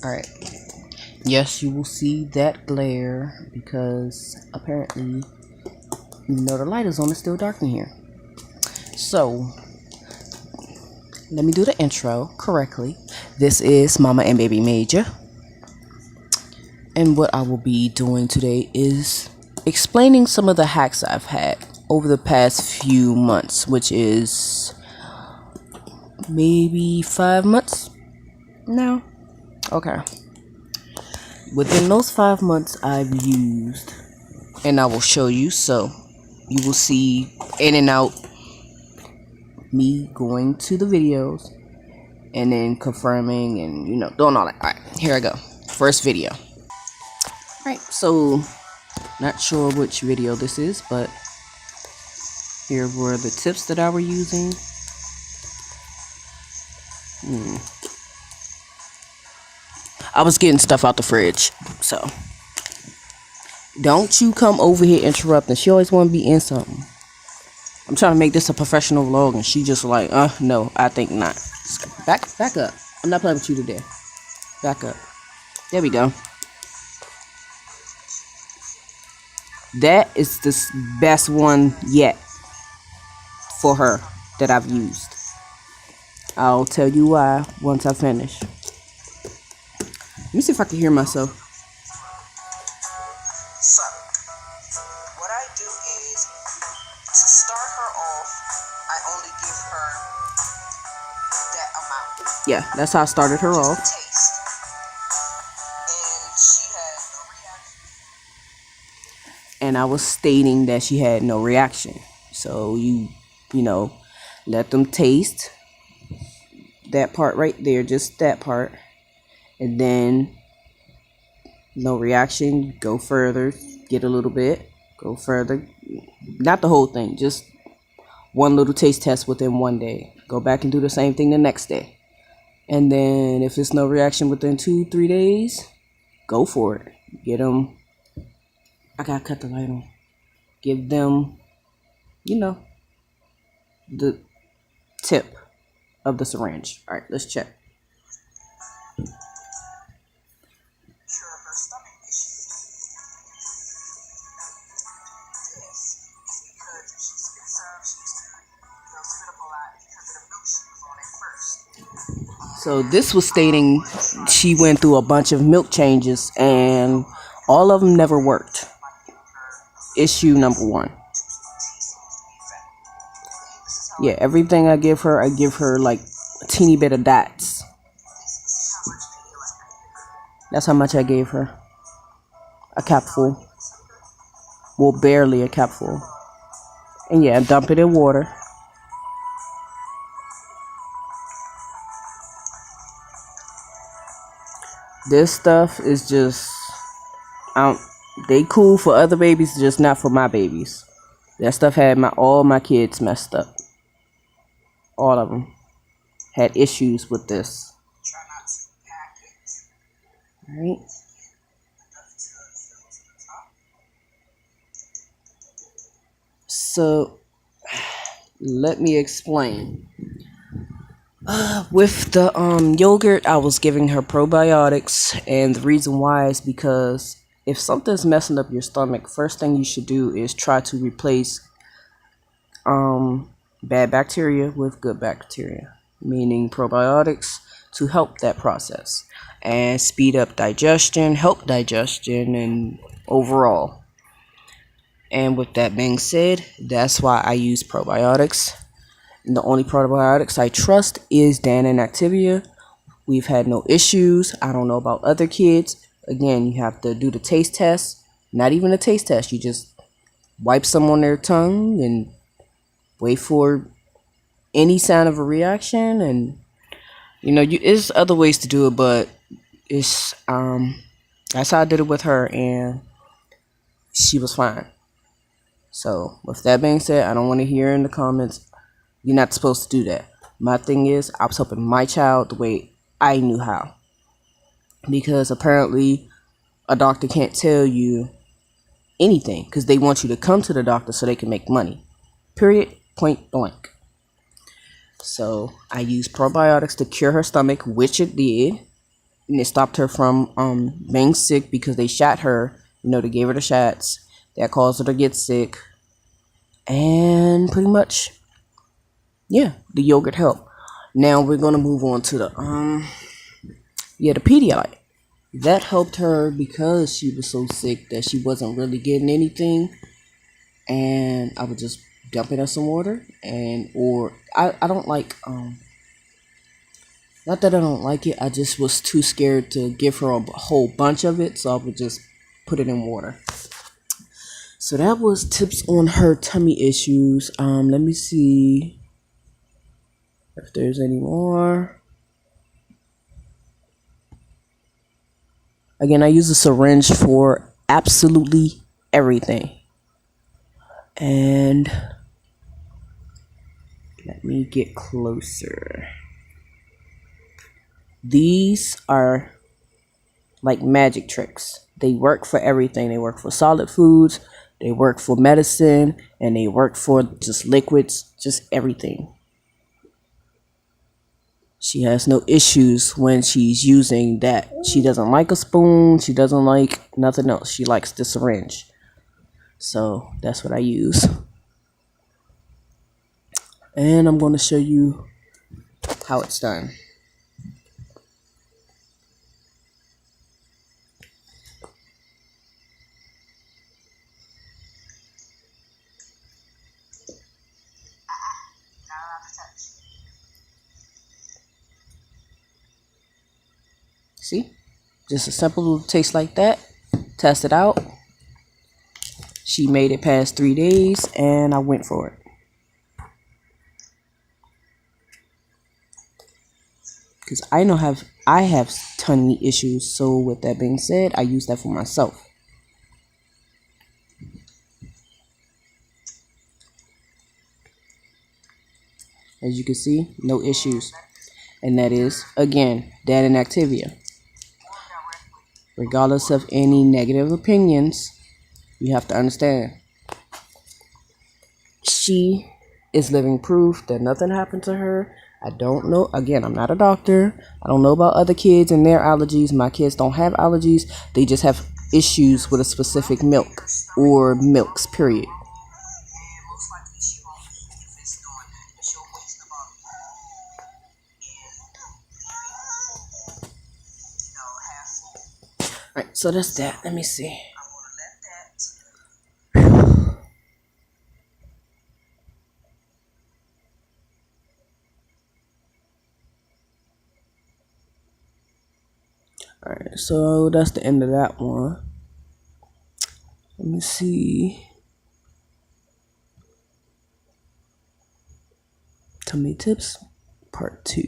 Alright. Yes, you will see that glare because apparently, even though the light is on, it's still dark in here. So, let me do the intro correctly. This is Mama and Baby Major. And what I will be doing today is explaining some of the hacks I've had over the past few months, which is maybe 5 months now. Okay. Within those 5 months, I've used, and I will show you, so you will see in and out me going to the videos and then confirming and, you know, doing all that. Alright, here I go. First video. Alright, so not sure which video this is, but here were the tips that I were using. I was getting stuff out the fridge, so don't you come over here interrupting. She always want to be in something. I'm trying to make this a professional vlog, and she just like, no, I think not. Back up. I'm not playing with you today. Back up. There we go. That is the best one yet for her that I've used. I'll tell you why once I finish. Let me see if I can hear myself. So, what I do is, to start her off, I only give her that amount. Yeah, that's how I started her off. Taste. And she had no reaction. And I was stating that she had no reaction. So you know, let them taste that part right there, just that part. And then no reaction, go further, get a little bit, go further. Not the whole thing, just one little taste test within 1 day. Go back and do the same thing the next day. And then if it's no reaction within 2-3 days, go for it. Get them. I gotta cut the light on. Give them, you know, the tip of the syringe. All right, let's check. So this was stating she went through a bunch of milk changes and all of them never worked. Issue number 1. Yeah, everything I give her like a teeny bit of dots. That's how much I gave her. A capful. Well, barely a capful. And yeah, dump it in water. This stuff is just, they cool for other babies, just not for my babies. That stuff had all my kids messed up. All of them had issues with this. Alright. So, let me explain. With the yogurt, I was giving her probiotics, and the reason why is because if something's messing up your stomach, first thing you should do is try to replace bad bacteria with good bacteria, meaning probiotics, to help that process and speed up digestion, help digestion, and overall. And with that being said, that's why I use probiotics. And the only probiotics I trust is Dan and Activia. We've had no issues. I don't know about other kids. Again, you have to do the taste test. Not even a taste test. You just wipe some on their tongue and wait for any sign of a reaction. And, you know, there's other ways to do it, but it's that's how I did it with her, and she was fine. So, with that being said, I don't want to hear in the comments, you're not supposed to do that. My thing is, I was helping my child the way I knew how. Because apparently, a doctor can't tell you anything. Because they want you to come to the doctor so they can make money. Period. Point blank. So, I used probiotics to cure her stomach, which it did. and it stopped her from being sick because they shot her. You know, they gave her the shots that caused her to get sick, and pretty much, yeah, the yogurt helped. Now we're gonna move on to the the Pedialyte. That helped her because she was so sick that she wasn't really getting anything, and I would just dump it in some water, and or I don't like not that I don't like it, I just was too scared to give her a whole bunch of it, so I would just put it in water. So that was tips on her tummy issues. Let me see if there's any more. Again, I use a syringe for absolutely everything. And let me get closer. These are like magic tricks. They work for everything. They work for solid foods, they work for medicine, and they work for just liquids, just everything. She has no issues when she's using that. She doesn't like a spoon. She doesn't like nothing else. She likes the syringe. So that's what I use. And I'm going to show you how it's done. See? Just a simple little taste like that. Test it out. She made it past 3 days and I went for it. Because I have tummy issues, so with that being said, I use that for myself. As you can see, no issues. And that is, again, that and Activia. Regardless of any negative opinions, you have to understand, she is living proof that nothing happened to her. I don't know. Again, I'm not a doctor. I don't know about other kids and their allergies. My kids don't have allergies. They just have issues with a specific milk or milks, period. Alright, so that's that. Let me see. Alright, so that's the end of that one. Let me see. Tummy tips, part 2.